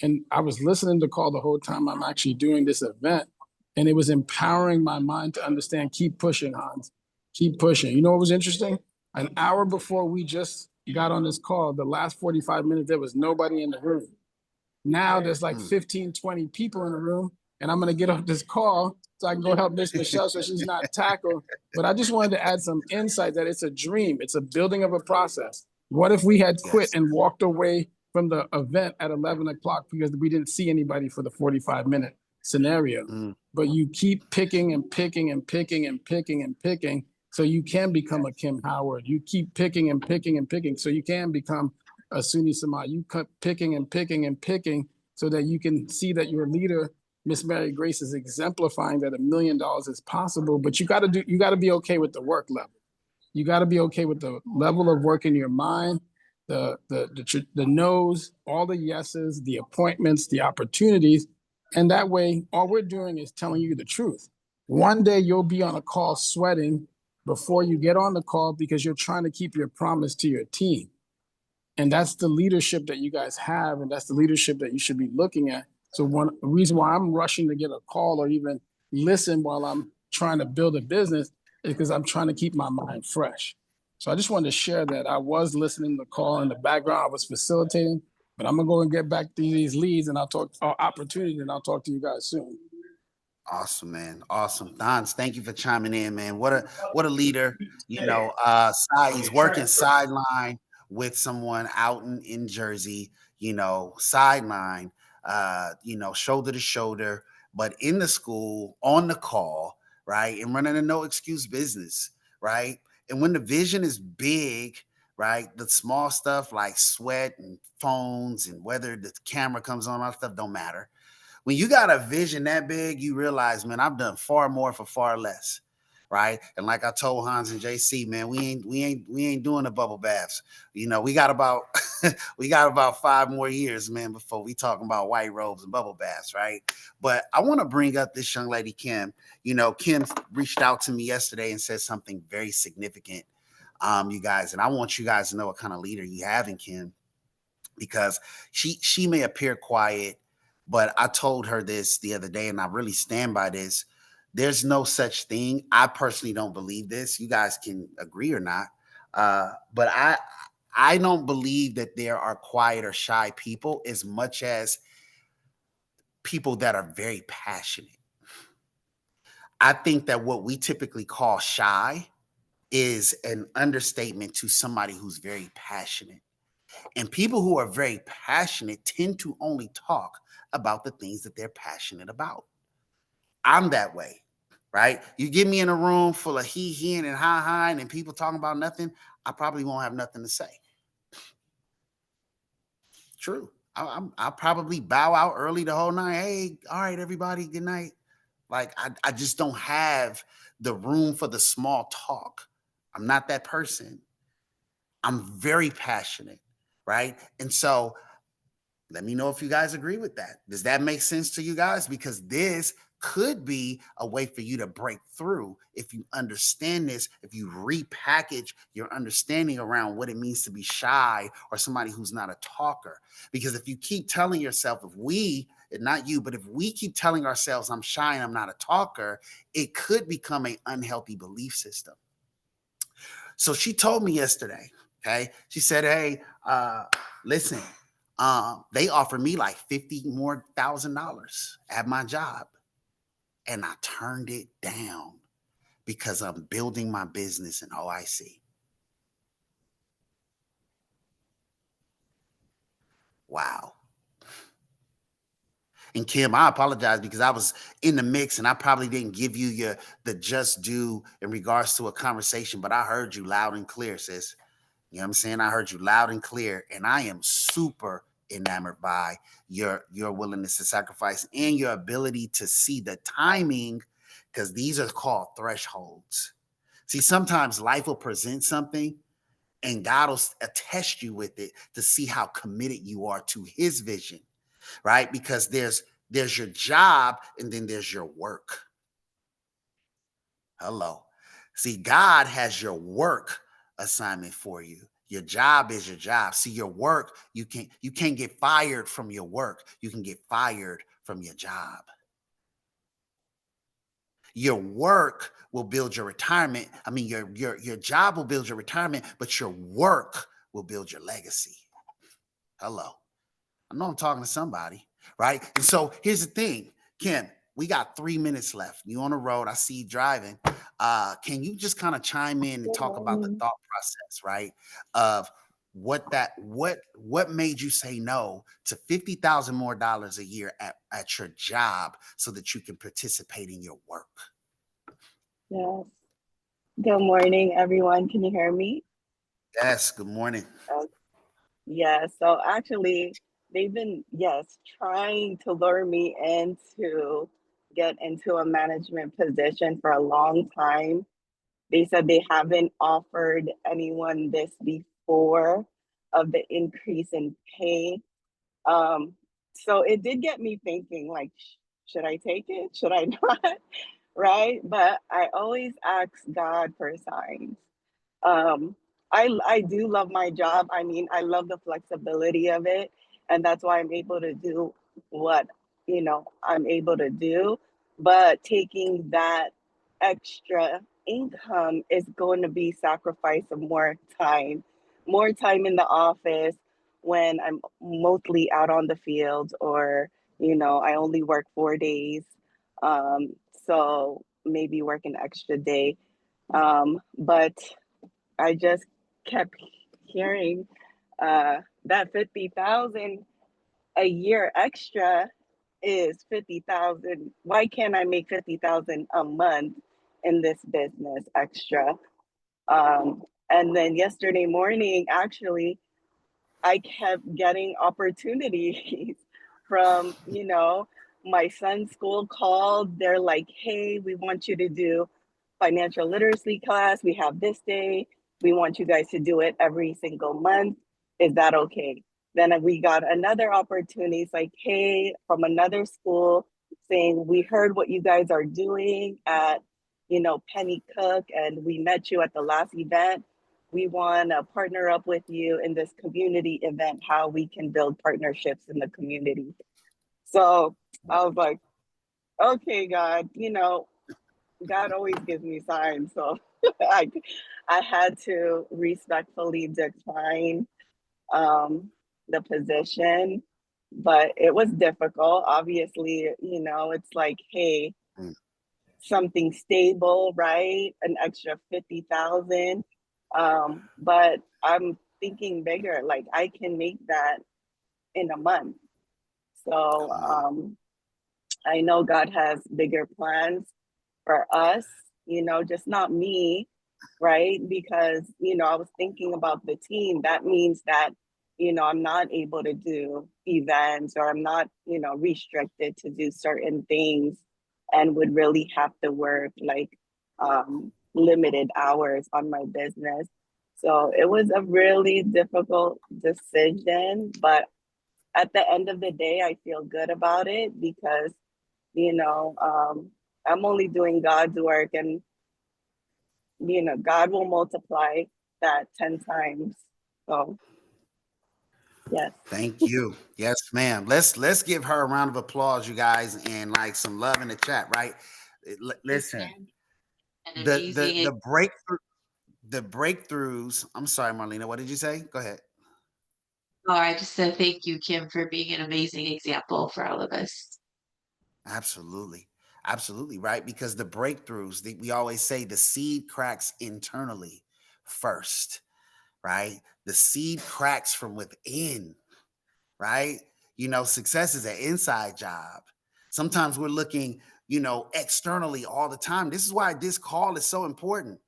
And I was listening to the call the whole time I'm actually doing this event, and it was empowering my mind to understand, keep pushing, Hans, keep pushing. You know what was interesting? An hour before we just got on this call, the last 45 minutes, there was nobody in the room. Now there's like 15, 20 people in the room, and I'm going to get off this call so I can go help Miss Michelle so she's not tackled. But I just wanted to add some insight that it's a dream. It's a building of a process. What if we had quit and walked away from the event at 11 o'clock because we didn't see anybody for the 45-minute scenario? But you keep picking and picking and picking and picking and picking so you can become a Kim Howard. You keep picking and picking and picking so you can become a Suni Samad. You keep picking and picking and picking so that you can see that your leader, Miss Mary Grace, is exemplifying that $1 million is possible. But you got to be okay with the work level. You got to be okay with the level of work in your mind, the no's, all the yeses, the appointments, the opportunities. And that way, all we're doing is telling you the truth. One day you'll be on a call sweating before you get on the call because you're trying to keep your promise to your team. And that's the leadership that you guys have, and that's the leadership that you should be looking at. So one reason why I'm rushing to get a call or even listen while I'm trying to build a business is because I'm trying to keep my mind fresh. So I just wanted to share that. I was listening to the call in the background. I was facilitating, but I'm going to go and get back to these leads and I'll talk opportunities, and I'll talk to you guys soon. Awesome, man. Awesome. Dons, thank you for chiming in, man. What a leader. You know, he's working sideline with someone out in Jersey, you know, sideline, shoulder to shoulder, but in the school, on the call, right? And running a no excuse business, right? And when the vision is big, right? The small stuff like sweat and phones and whether the camera comes on, all that stuff don't matter. When you got a vision that big, you realize, man, I've done far more for far less, right? And like I told Hans and JC, man, we ain't doing the bubble baths. You know, we got about 5 more years, man, before we talking about white robes and bubble baths, right? But I want to bring up this young lady, Kim. You know, Kim reached out to me yesterday and said something very significant, you guys, and I want you guys to know what kind of leader you have in Kim, because she may appear quiet, but I told her this the other day, and I really stand by this. There's no such thing. I personally don't believe this. You guys can agree or not. But I don't believe that there are quiet or shy people as much as people that are very passionate. I think that what we typically call shy is an understatement to somebody who's very passionate. And people who are very passionate tend to only talk about the things that they're passionate about. I'm that way, right? You get me in a room full of he and hi and people talking about nothing, I probably won't have nothing to say. True. I'll probably bow out early the whole night. Hey, all right, everybody, good night. Like, I just don't have the room for the small talk. I'm not that person. I'm very passionate, right? And so let me know if you guys agree with that. Does that make sense to you guys? Because this could be a way for you to break through if you understand this, if you repackage your understanding around what it means to be shy or somebody who's not a talker. Because if you keep telling yourself, if we keep telling ourselves I'm shy and I'm not a talker, it could become an unhealthy belief system. So she told me yesterday, okay, she said, hey, listen, they offered me like $50,000 at my job. And I turned it down because I'm building my business in OIC. Wow. And Kim, I apologize because I was in the mix and I probably didn't give you the just due in regards to a conversation, but I heard you loud and clear, sis. You know what I'm saying? I heard you loud and clear, and I am super enamored by your willingness to sacrifice and your ability to see the timing, because these are called thresholds. See, sometimes life will present something and God will test you with it to see how committed you are to his vision, right? Because there's your job and then there's your work. Hello. See, God has your work assignment for you. Your job is your job. See, your work, you can't get fired from your work. You can get fired from your job. Your work will build your retirement. I mean, your job will build your retirement, but your work will build your legacy. Hello. I know I'm talking to somebody, right? And so here's the thing, Kim, we got 3 minutes left. You on the road. I see you driving. Can you just kind of chime in and talk about the thought process, right? Of what made you say no to $50,000 more a year at your job so that you can participate in your work? Yes. Good morning, everyone. Can you hear me? Yes. Good morning. Yeah. So actually, they've been, trying to lure me into get into a management position for a long time. They said they haven't offered anyone this before of the increase in pay. So it did get me thinking, like, should I take it? Should I not? Right? But I always ask God for signs. Um, I do love my job. I mean, I love the flexibility of it, and that's why I'm able to do what I'm able to do. But taking that extra income is going to be sacrifice of more time in the office when I'm mostly out on the field, or I only work 4 days. Um, so maybe work an extra day. But I just kept hearing that 50,000 a year extra is 50,000. Why can't I make 50,000 a month in this business extra? And then yesterday morning, actually, I kept getting opportunities from, my son's school called. They're like, hey, we want you to do financial literacy class. We have this day. We want you guys to do it every single month. Is that okay? Then we got another opportunity. It's like, hey, from another school saying, we heard what you guys are doing at, Penny Cook, and we met you at the last event. We want to partner up with you in this community event, how we can build partnerships in the community. So I was like, okay, God, God always gives me signs. So I had to respectfully decline the position, but it was difficult. Obviously, it's like, hey, something stable, right? An extra 50,000. But I'm thinking bigger, like I can make that in a month. So I know God has bigger plans for us, just not me, right? Because, I was thinking about the team. That means that, I'm not able to do events, or I'm not, restricted to do certain things, and would really have to work like limited hours on my business. So it was a really difficult decision, but at the end of the day, I feel good about it because, I'm only doing God's work, and, God will multiply that 10 times. So, yes. Thank you. Yes, ma'am. Let's give her a round of applause, you guys, and like some love in the chat, right? Listen, the breakthroughs. I'm sorry, Marlena. What did you say? Go ahead. Oh, I just said thank you, Kim, for being an amazing example for all of us. Absolutely. Absolutely, right? Because the breakthroughs, we always say the seed cracks internally first, right? The seed cracks from within, right? Success is an inside job. Sometimes we're looking, externally all the time. This is why this call is so important.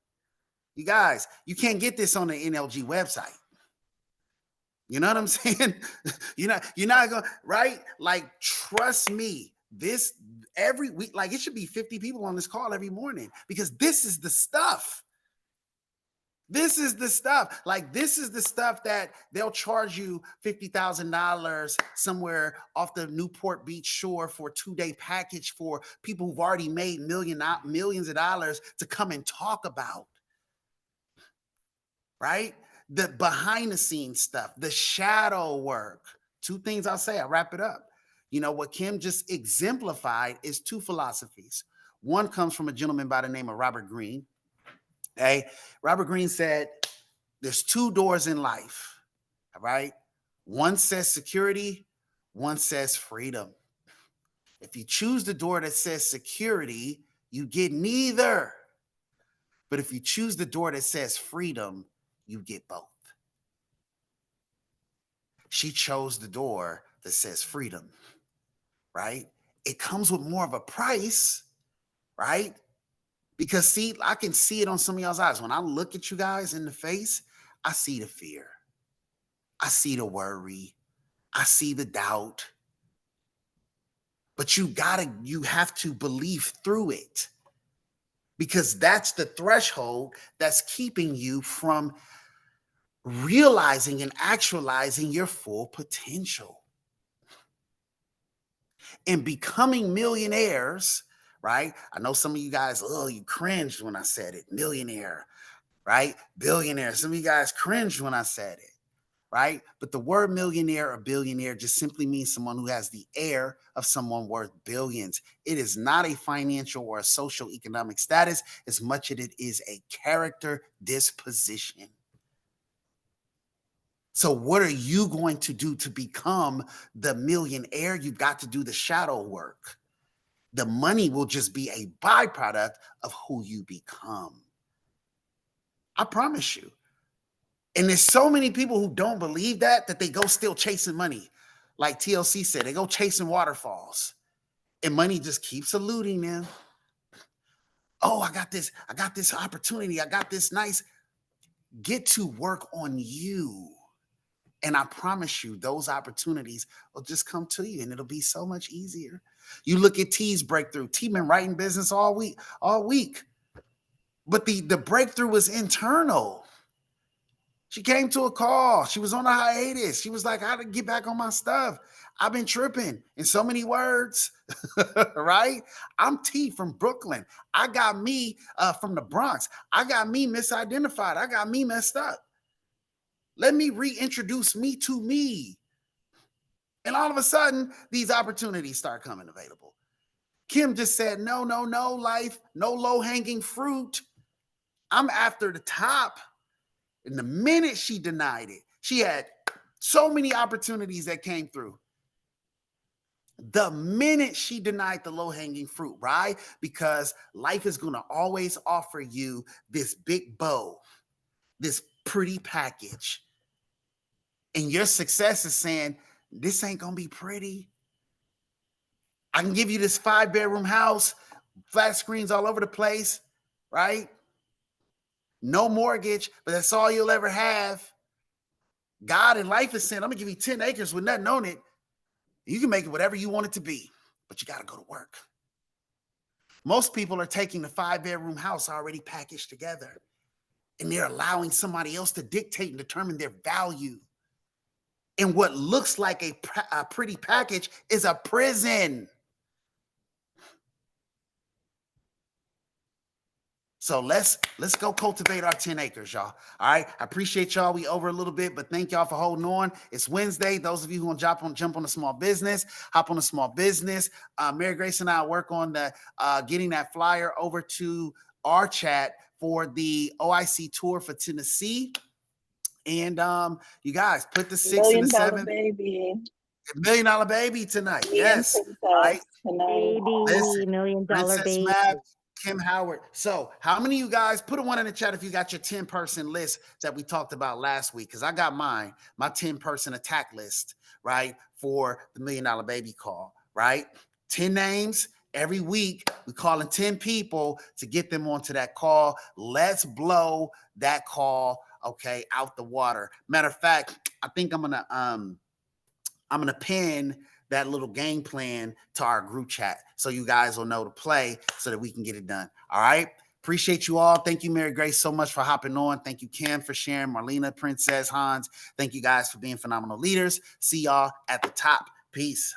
You guys, you can't get this on the NLG website. You know what I'm saying? You're not going, right? Like, trust me, this every week, like it should be 50 people on this call every morning, because this is the stuff. This is the stuff. Like, this is the stuff that they'll charge you $50,000 somewhere off the Newport Beach shore for a 2-day package for people who've already made millions of dollars to come and talk about. Right? The behind the scenes stuff, the shadow work. Two things I'll say, I'll wrap it up. You know, what Kim just exemplified is two philosophies. One comes from a gentleman by the name of Robert Greene. Okay. Robert Greene said, there's two doors in life. All right. One says security, one says freedom. If you choose the door that says security, you get neither. But if you choose the door that says freedom, you get both. She chose the door that says freedom, right? It comes with more of a price, right? Because see, I can see it on some of y'all's eyes. When I look at you guys in the face, I see the fear. I see the worry. I see the doubt. But you have to believe through it, because that's the threshold that's keeping you from realizing and actualizing your full potential and becoming millionaires, right? I know some of you guys, oh, you cringed when I said it, millionaire, right? Billionaire. Some of you guys cringed when I said it, right? But the word millionaire or billionaire just simply means someone who has the air of someone worth billions. It is not a financial or a social economic status as much as it is a character disposition. So what are you going to do to become the millionaire? You've got to do the shadow work. The money will just be a byproduct of who you become. I promise you. And there's so many people who don't believe that they go still chasing money. Like TLC said, they go chasing waterfalls. And money just keeps eluding them. Oh, I got this opportunity. I got this nice. Get to work on you. And I promise you, those opportunities will just come to you, and it'll be so much easier. You look at T's breakthrough. T been writing business all week. But the breakthrough was internal. She came to a call. She was on a hiatus. She was like, I had to get back on my stuff. I've been tripping in so many words, right? I'm T from Brooklyn. I got me from the Bronx. I got me misidentified. I got me messed up. Let me reintroduce me to me. And all of a sudden, these opportunities start coming available. Kim just said, no, life, no low-hanging fruit. I'm after the top. And the minute she denied it, she had so many opportunities that came through. The minute she denied the low-hanging fruit, right? Because life is going to always offer you this big bow, this pretty package. And your success is saying, this ain't going to be pretty. I can give you this 5-bedroom house, flat screens all over the place, right? No mortgage, but that's all you'll ever have. God and life is saying, I'm going to give you 10 acres with nothing on it. You can make it whatever you want it to be, but you got to go to work. Most people are taking the 5-bedroom house already packaged together, and they're allowing somebody else to dictate and determine their value. And what looks like a pretty package is a prison. So let's go cultivate our 10 acres, y'all. All right. I appreciate y'all. We over a little bit, but thank y'all for holding on. It's Wednesday. Those of you who want to jump on a small business, hop on a small business. Mary Grace and I work on the getting that flyer over to our chat for the OIC tour for Tennessee. And you guys put the 6 and the 7. Baby. $1 million baby tonight. Yes. Right. Baby, $1 million baby. Mab, Kim Howard. So how many of you guys, put a 1 in the chat if you got your 10-person list that we talked about last week? Because I got my 10-person attack list, right, for the $1 million baby call, right? 10 names. Every week, we're calling 10 people to get them onto that call. Let's blow that call, okay, out the water. Matter of fact, I think I'm gonna pin that little game plan to our group chat so you guys will know to play so that we can get it done. All right. Appreciate you all. Thank you, Mary Grace, so much for hopping on. Thank you, Kim, for sharing. Marlena, Princess, Hans. Thank you guys for being phenomenal leaders. See y'all at the top. Peace.